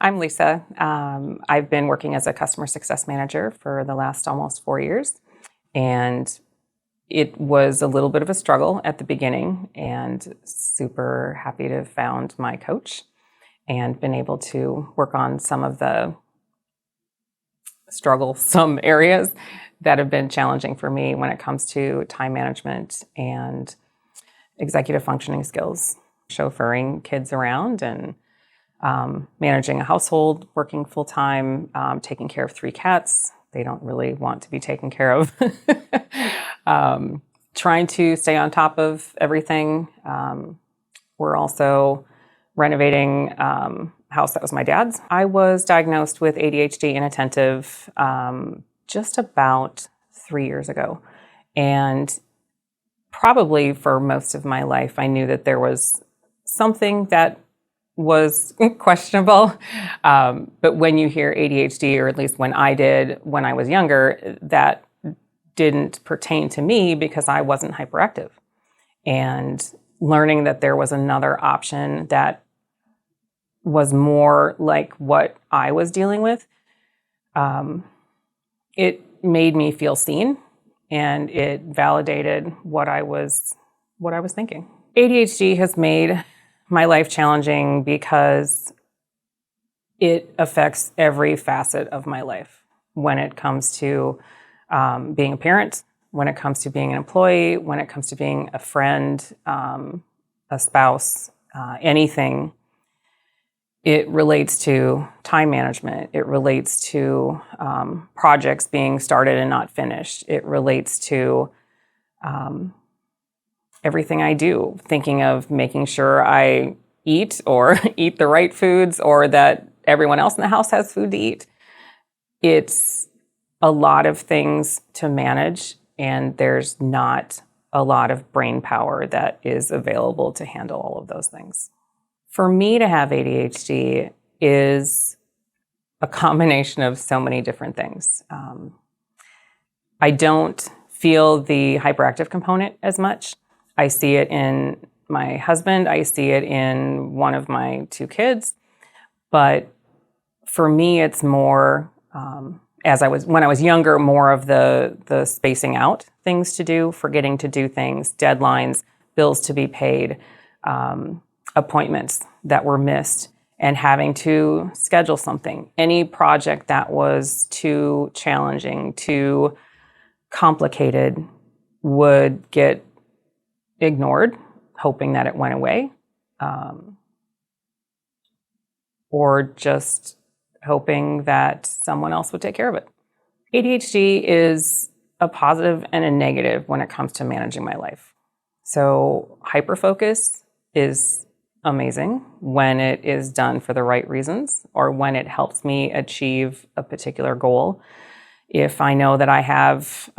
I'm Lisa. I've been working as a customer success manager for the last almost 4 years, and it was a little bit of a struggle at the beginning, and super happy to have found my coach and been able to work on some of the some areas that have been challenging for me when it comes to time management and executive functioning skills, chauffeuring kids around and managing a household, working full-time, taking care of 3 cats. They don't really want to be taken care of. Trying to stay on top of everything. We're also renovating a house that was my dad's. I was diagnosed with ADHD inattentive just about 3 years ago. And probably for most of my life, I knew that there was something that was questionable. But when you hear ADHD, or at least when I did when I was younger, that didn't pertain to me because I wasn't hyperactive. And learning that there was another option that was more like what I was dealing with, it made me feel seen, and it validated what I was thinking. ADHD has made my life challenging because it affects every facet of my life when it comes to being a parent, when it comes to being an employee, when it comes to being a friend, a spouse, anything. It relates to time management. It relates to projects being started and not finished. It relates to everything I do, thinking of making sure I eat or eat the right foods, or that everyone else in the house has food to eat. It's a lot of things to manage, and there's not a lot of brain power that is available to handle all of those things. For me to have ADHD is a combination of so many different things. I don't feel the hyperactive component as much. I see it in my husband. I see it in one of my 2 kids. But for me, it's more, when I was younger, more of the spacing out things to do, forgetting to do things, deadlines, bills to be paid, appointments that were missed, and having to schedule something. Any project that was too challenging, too complicated, would get ignored, hoping that it went away, or just hoping that someone else would take care of it. ADHD is a positive and a negative when it comes to managing my life. So hyperfocus is amazing when it is done for the right reasons, or when it helps me achieve a particular goal. If I know that I have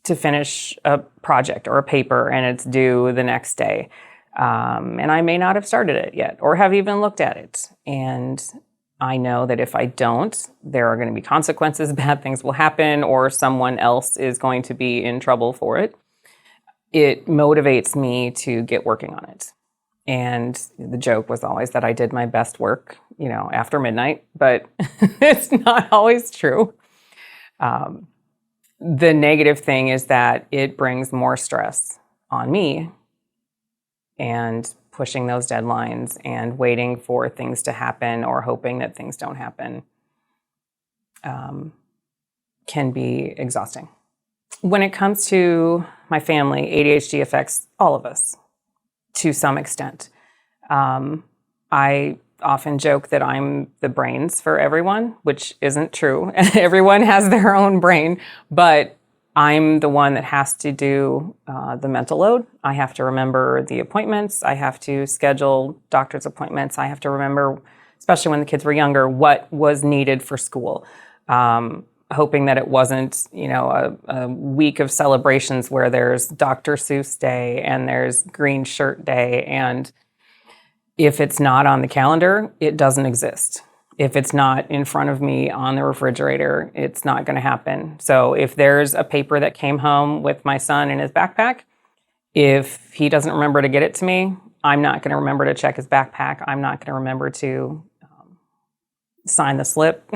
to finish a project or a paper and it's due the next day, and I may not have started it yet or have even looked at it, and I know that if I don't, there are going to be consequences, bad things will happen, or someone else is going to be in trouble for it, it motivates me to get working on it. And the joke was always that I did my best work, after midnight, but it's not always true. The negative thing is that it brings more stress on me, and pushing those deadlines and waiting for things to happen or hoping that things don't happen can be exhausting. When it comes to my family, ADHD affects all of us to some extent. I often joke that I'm the brains for everyone, which isn't true. Everyone has their own brain, but I'm the one that has to do the mental load. I have to remember the appointments. I have to schedule doctor's appointments. I have to remember, especially when the kids were younger, what was needed for school. Hoping that it wasn't, a week of celebrations where there's Dr. Seuss Day and there's Green Shirt Day. And if it's not on the calendar, it doesn't exist. If it's not in front of me on the refrigerator, it's not going to happen. So if there's a paper that came home with my son in his backpack, if he doesn't remember to get it to me, I'm not going to remember to check his backpack. I'm not going to remember to sign the slip.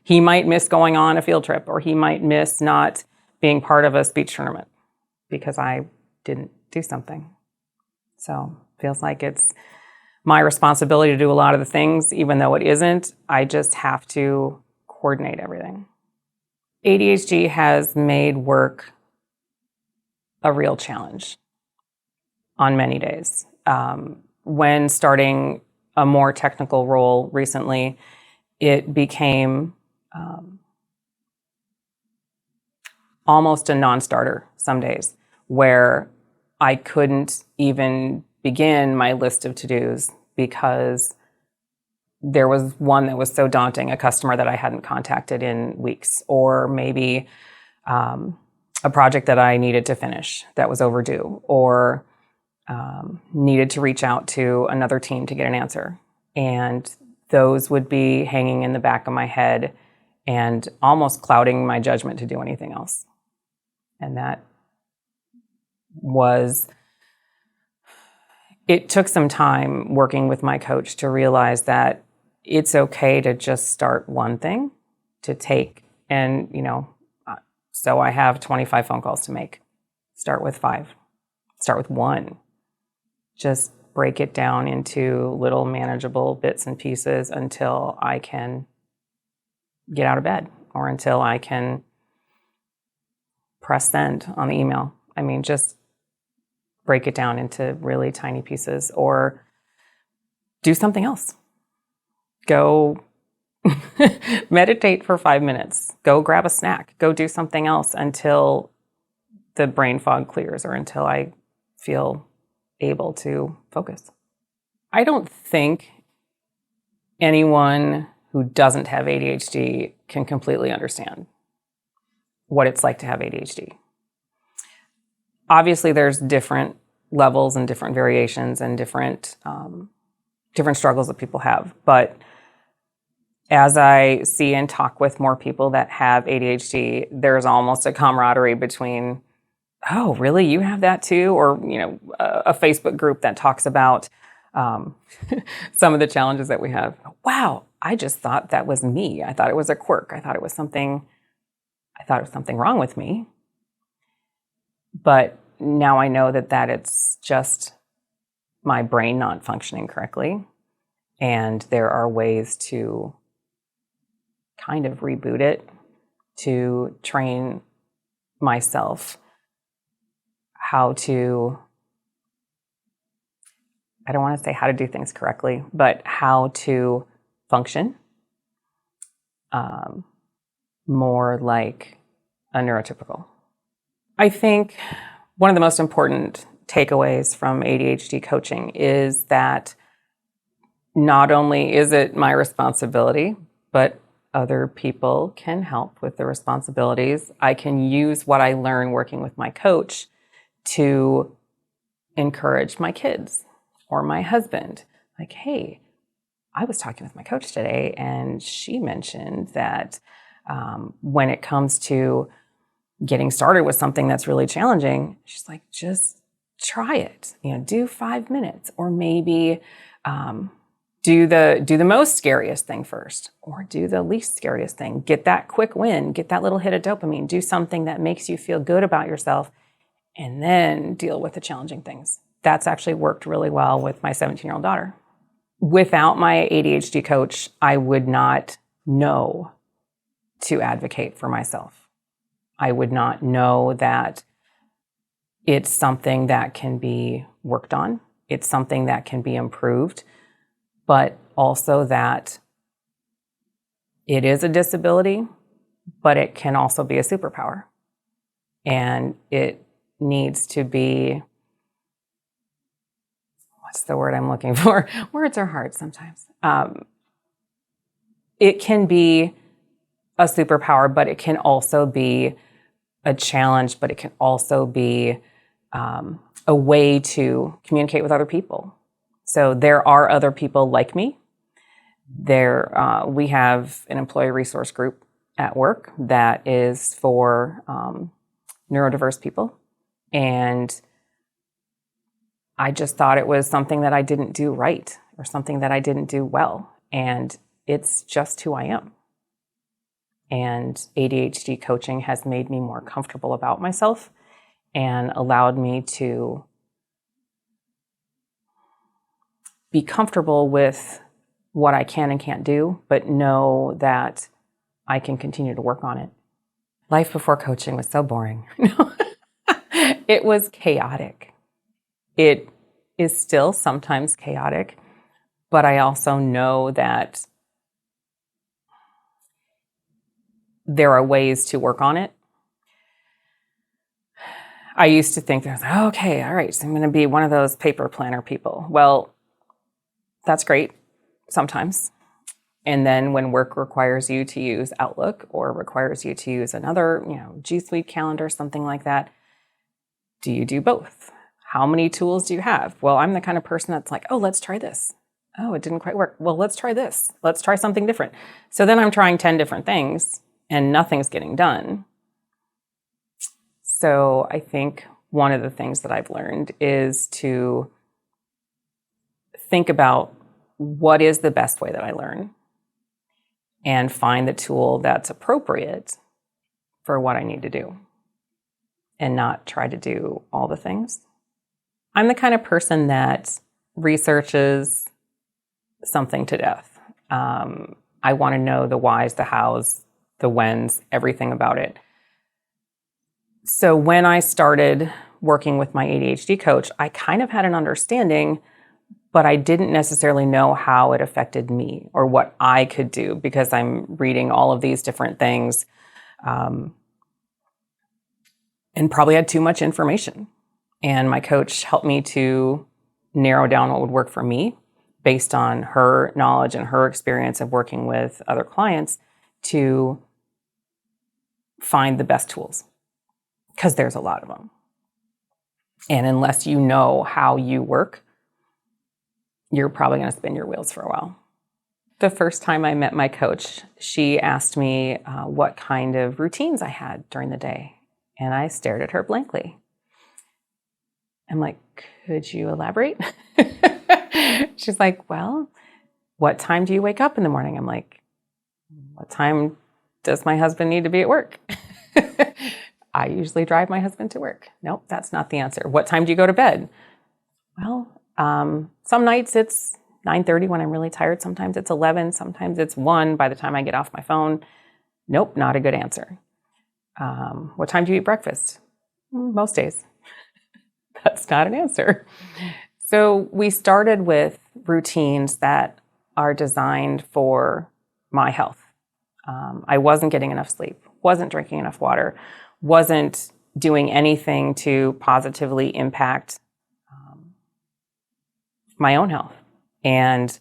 He might miss going on a field trip, or he might miss not being part of a speech tournament because I didn't do something. So feels like it's my responsibility to do a lot of the things, even though it isn't. I just have to coordinate everything. ADHD has made work a real challenge on many days. When starting a more technical role recently, it became almost a non-starter some days, where I couldn't even begin my list of to-dos because there was one that was so daunting, a customer that I hadn't contacted in weeks, or maybe a project that I needed to finish that was overdue, or needed to reach out to another team to get an answer. And those would be hanging in the back of my head and almost clouding my judgment to do anything else. And it took some time working with my coach to realize that it's okay to just start one thing to take. And, so I have 25 phone calls to make. Start with 5. Start with 1. Just break it down into little manageable bits and pieces until I can get out of bed, or until I can press send on the email. I mean, just break it down into really tiny pieces, or do something else. Go meditate for 5 minutes. Go grab a snack. Go do something else until the brain fog clears, or until I feel able to focus. I don't think anyone who doesn't have ADHD can completely understand what it's like to have ADHD. Obviously, there's different levels and different variations and different struggles that people have. But as I see and talk with more people that have ADHD, there's almost a camaraderie between, oh, really? You have that too? Or, a Facebook group that talks about some of the challenges that we have. Wow, I just thought that was me. I thought it was a quirk. I thought it was something wrong with me. But now I know that it's just my brain not functioning correctly. And there are ways to kind of reboot it, to train myself how to, I don't want to say how to do things correctly, but how to function more like a neurotypical. I think one of the most important takeaways from ADHD coaching is that not only is it my responsibility, but other people can help with the responsibilities. I can use what I learn working with my coach to encourage my kids or my husband. Like, hey, I was talking with my coach today, and she mentioned that when it comes to getting started with something that's really challenging, she's like, just try it. Do 5 minutes, or maybe do the most scariest thing first, or do the least scariest thing. Get that quick win, get that little hit of dopamine, do something that makes you feel good about yourself, and then deal with the challenging things. That's actually worked really well with my 17-year-old daughter. Without my ADHD coach, I would not know to advocate for myself. I would not know that it's something that can be worked on. It's something that can be improved, but also that it is a disability, but it can also be a superpower. And it needs to be, what's the word I'm looking for? Words are hard sometimes. It can be a superpower, but it can also be a challenge, but it can also be a way to communicate with other people. So there are other people like me. We have an employee resource group at work that is for neurodiverse people. And I just thought it was something that I didn't do right, or something that I didn't do well. And it's just who I am. And ADHD coaching has made me more comfortable about myself and allowed me to be comfortable with what I can and can't do, but know that I can continue to work on it. Life before coaching was so boring. It was chaotic. It is still sometimes chaotic, but I also know that there are ways to work on it. I used to think that, okay, all right, so I'm going to be one of those paper planner people. Well, that's great sometimes. And then when work requires you to use Outlook or requires you to use another, G Suite calendar, something like that, do you do both? How many tools do you have? Well, I'm the kind of person that's like, oh, let's try this. Oh, it didn't quite work. Well, let's try this. Let's try something different. So then I'm trying 10 different things and nothing's getting done. So I think one of the things that I've learned is to think about what is the best way that I learn and find the tool that's appropriate for what I need to do and not try to do all the things. I'm the kind of person that researches something to death. I want to know the whys, the hows, the whens, everything about it. So when I started working with my ADHD coach, I kind of had an understanding, but I didn't necessarily know how it affected me or what I could do because I'm reading all of these different things and probably had too much information. And my coach helped me to narrow down what would work for me based on her knowledge and her experience of working with other clients to find the best tools, because there's a lot of them. And unless you know how you work, you're probably going to spin your wheels for a while. The first time I met my coach, she asked me what kind of routines I had during the day. And I stared at her blankly. I'm like, could you elaborate? She's like, well, what time do you wake up in the morning? I'm like, what time does my husband need to be at work? I usually drive my husband to work. Nope, that's not the answer. What time do you go to bed? Well, some nights it's 9:30 when I'm really tired. Sometimes it's 11. Sometimes it's 1 by the time I get off my phone. Nope, not a good answer. What time do you eat breakfast? Most days. That's not an answer. So we started with routines that are designed for my health. I wasn't getting enough sleep, wasn't drinking enough water, wasn't doing anything to positively impact my own health. And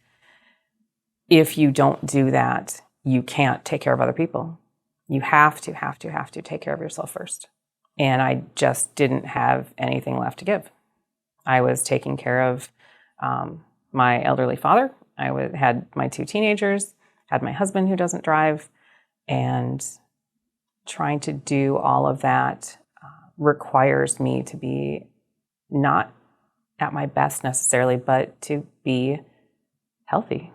if you don't do that, you can't take care of other people. You have to take care of yourself first. And I just didn't have anything left to give. I was taking care of my elderly father. I had my 2 teenagers, had my husband who doesn't drive, and trying to do all of that requires me to be not at my best necessarily, but to be healthy,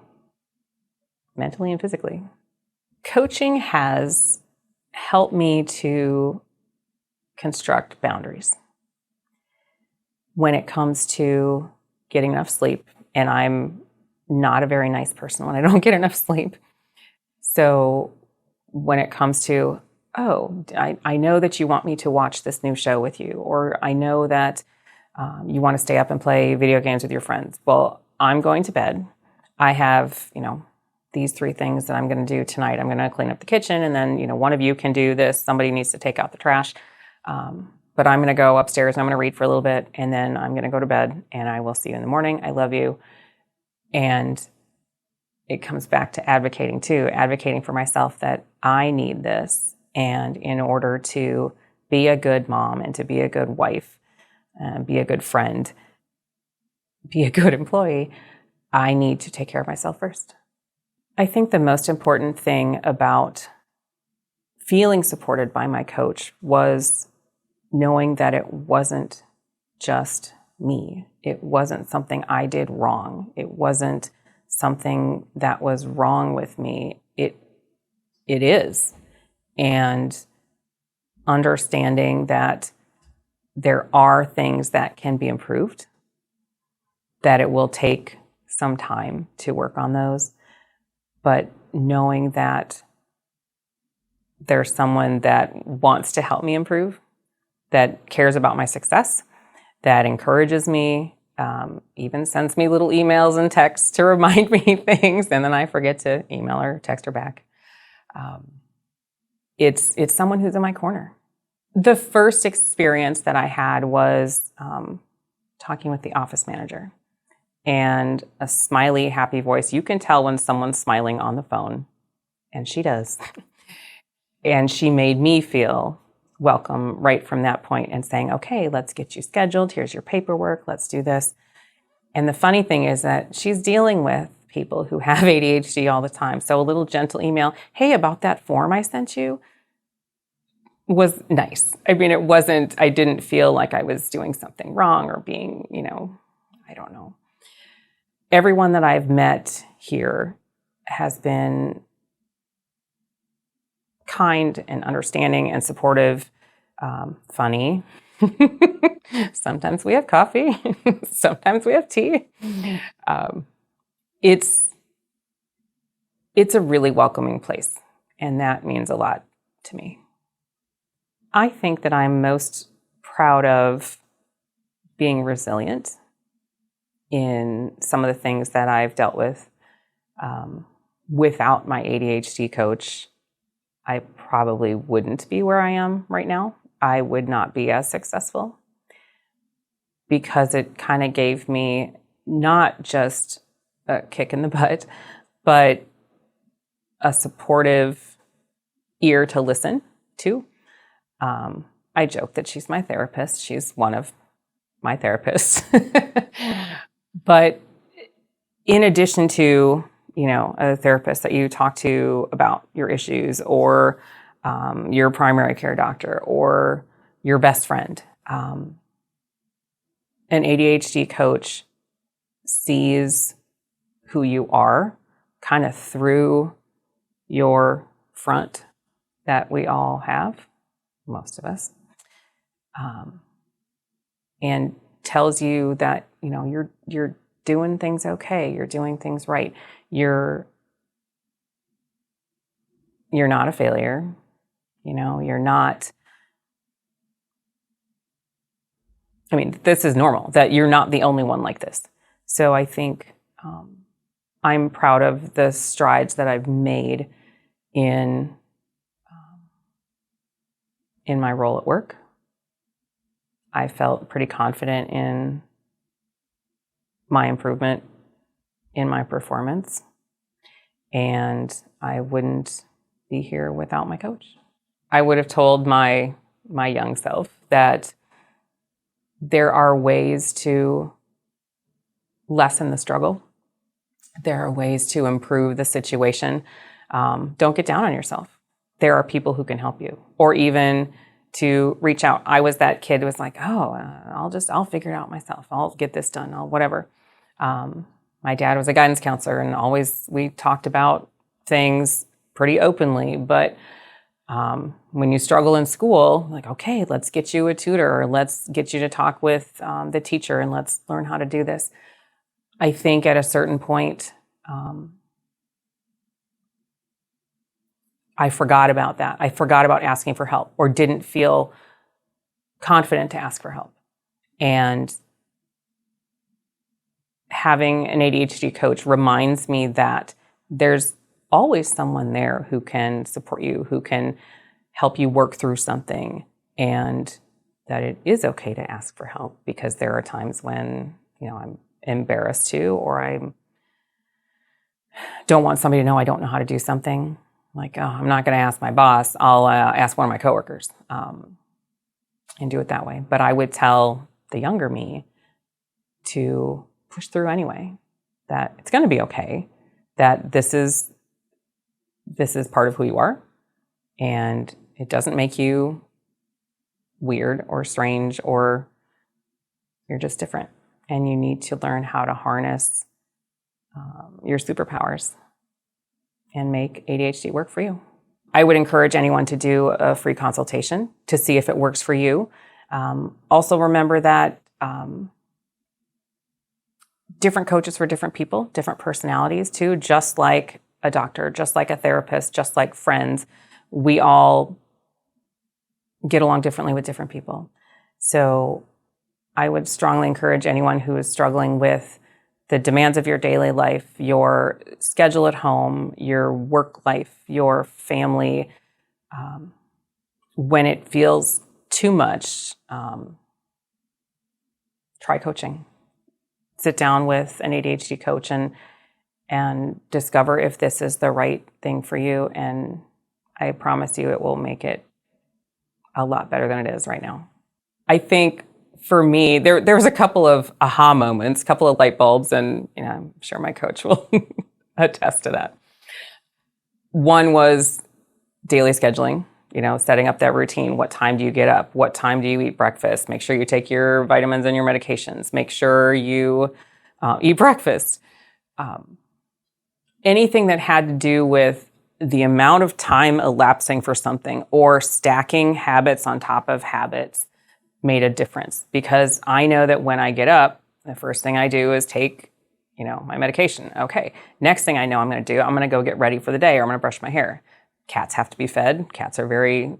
mentally and physically. Coaching has helped me to construct boundaries when it comes to getting enough sleep. And I'm not a very nice person when I don't get enough sleep. So when it comes to, I know that you want me to watch this new show with you, or I know that you want to stay up and play video games with your friends. Well, I'm going to bed. I have, these 3 things that I'm going to do tonight. I'm going to clean up the kitchen, and then, one of you can do this. Somebody needs to take out the trash. But I'm going to go upstairs and I'm going to read for a little bit, and then I'm going to go to bed, and I will see you in the morning. I love you. And it comes back to advocating for myself that I need this. And in order to be a good mom and to be a good wife, be a good friend, be a good employee, I need to take care of myself first. I think the most important thing about feeling supported by my coach was knowing that it wasn't just me. It wasn't something I did wrong. It wasn't something that was wrong with me. It is. And understanding that there are things that can be improved, that it will take some time to work on those, but knowing that there's someone that wants to help me improve, that cares about my success, that encourages me, even sends me little emails and texts to remind me things, and then I forget to email or text her back. It's someone who's in my corner. The first experience that I had was talking with the office manager, and a smiley, happy voice. You can tell when someone's smiling on the phone, and she does. And she made me feel welcome right from that point and saying, okay, let's get you scheduled. Here's your paperwork. Let's do this. And the funny thing is that she's dealing with people who have ADHD all the time. So a little gentle email, hey, about that form I sent you, was nice. I mean, I didn't feel like I was doing something wrong or being, I don't know. Everyone that I've met here has been kind and understanding and supportive, funny. Sometimes we have coffee. Sometimes we have tea. It's a really welcoming place, and that means a lot to me. I think that I'm most proud of being resilient in some of the things that I've dealt with. Without my ADHD coach, I probably wouldn't be where I am right now. I would not be as successful, because it kind of gave me not just a kick in the butt, but a supportive ear to listen to. I joke that she's my therapist. She's one of my therapists. But in addition to, a therapist that you talk to about your issues, or your primary care doctor, or your best friend, an ADHD coach sees who you are kind of through your front that we all have, most of us, and tells you that, you're doing things okay, you're doing things right, you're not a failure, you're not, this is normal, that you're not the only one like this. So I think I'm proud of the strides that I've made in my role at work. I felt pretty confident in my improvement in my performance, and I wouldn't be here without my coach. I would have told my young self that there are ways to lessen the struggle. There are ways to improve the situation. Don't get down on yourself. There are people who can help you, or even to reach out. I was that kid who was like, I'll figure it out myself. I'll get this done. I'll whatever. My dad was a guidance counselor, and we talked about things pretty openly, but when you struggle in school, like, okay, let's get you a tutor, or let's get you to talk with the teacher, and let's learn how to do this. I think at a certain point, I forgot about that. I forgot about asking for help, or didn't feel confident to ask for help. And having an ADHD coach reminds me that there's always someone there who can support you, who can help you work through something, and that it is okay to ask for help, because there are times when, I'm embarrassed to, or I don't want somebody to know I don't know how to do something. Like, I'm not going to ask my boss. I'll ask one of my coworkers and do it that way. But I would tell the younger me to push through anyway, that it's going to be okay, that this is part of who you are, and it doesn't make you weird or strange, or you're just different. And you need to learn how to harness your superpowers and make ADHD work for you. I would encourage anyone to do a free consultation to see if it works for you. Also remember that different coaches for different people, different personalities too, just like a doctor, just like a therapist, just like friends. We all get along differently with different people. So I would strongly encourage anyone who is struggling with the demands of your daily life, your schedule at home, your work life, your family, when it feels too much, try coaching. Sit down with an ADHD coach and discover if this is the right thing for you. And I promise you it will make it a lot better than it is right now. I think for me, there was a couple of aha moments, a couple of light bulbs, and I'm sure my coach will attest to that. One was daily scheduling, setting up that routine. What time do you get up? What time do you eat breakfast? Make sure you take your vitamins and your medications. Make sure you eat breakfast. Anything that had to do with the amount of time elapsing for something or stacking habits on top of habits made a difference, because I know that when I get up, the first thing I do is take, my medication. Okay. Next thing I know I'm going to do, I'm going to go get ready for the day, or I'm going to brush my hair. Cats have to be fed. Cats are very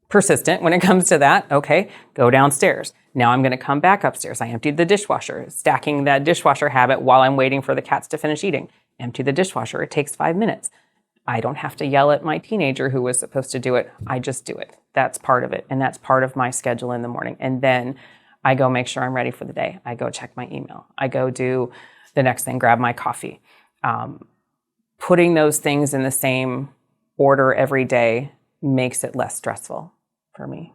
persistent when it comes to that. Okay. Go downstairs. Now I'm going to come back upstairs. I emptied the dishwasher, stacking that dishwasher habit while I'm waiting for the cats to finish eating. Empty the dishwasher. It takes 5 minutes. I don't have to yell at my teenager who was supposed to do it. I just do it. That's part of it. And that's part of my schedule in the morning. And then I go make sure I'm ready for the day. I go check my email. I go do the next thing, grab my coffee. Putting those things in the same order every day makes it less stressful for me.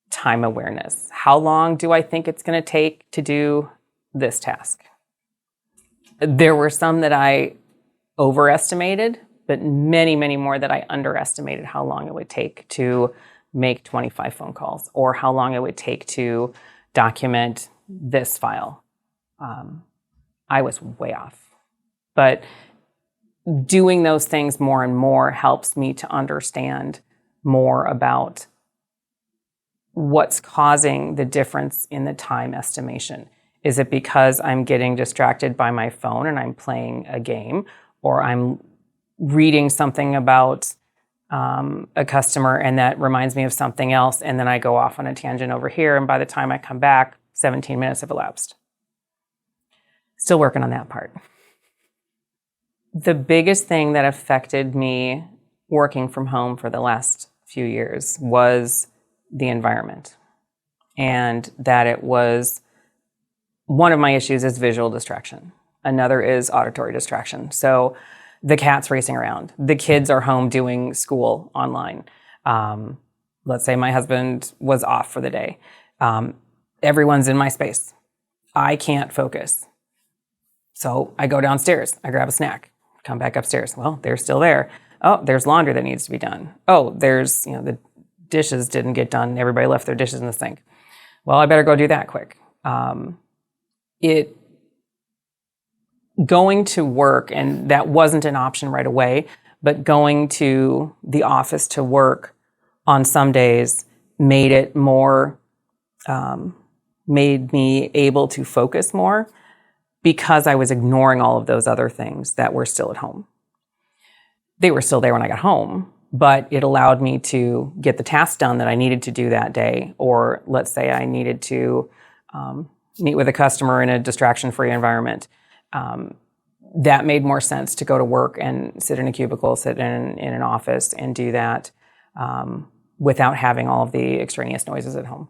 Time awareness. How long do I think it's going to take to do this task? There were some that I overestimated, but many, many more that I underestimated how long it would take to make 25 phone calls, or how long it would take to document this file. I was way off. But doing those things more and more helps me to understand more about what's causing the difference in the time estimation. Is it because I'm getting distracted by my phone and I'm playing a game, or I'm reading something about a customer and that reminds me of something else, and then I go off on a tangent over here, and by the time I come back, 17 minutes have elapsed. Still working on that part. The biggest thing that affected me working from home for the last few years was the environment, and that it was, one of my issues is visual distraction. Another is auditory distraction. So the cat's racing around. The kids are home doing school online. Let's say my husband was off for the day. Everyone's in my space. I can't focus. So I go downstairs. I grab a snack. Come back upstairs. Well, they're still there. Oh, there's laundry that needs to be done. Oh, there's, the dishes didn't get done. Everybody left their dishes in the sink. Well, I better go do that quick. Going to work, and that wasn't an option right away, but going to the office to work on some days made it more, made me able to focus more, because I was ignoring all of those other things that were still at home. They were still there when I got home, but it allowed me to get the tasks done that I needed to do that day. Or let's say I needed to meet with a customer in a distraction-free environment. That made more sense to go to work and sit in a cubicle, sit in an office and do that without having all of the extraneous noises at home.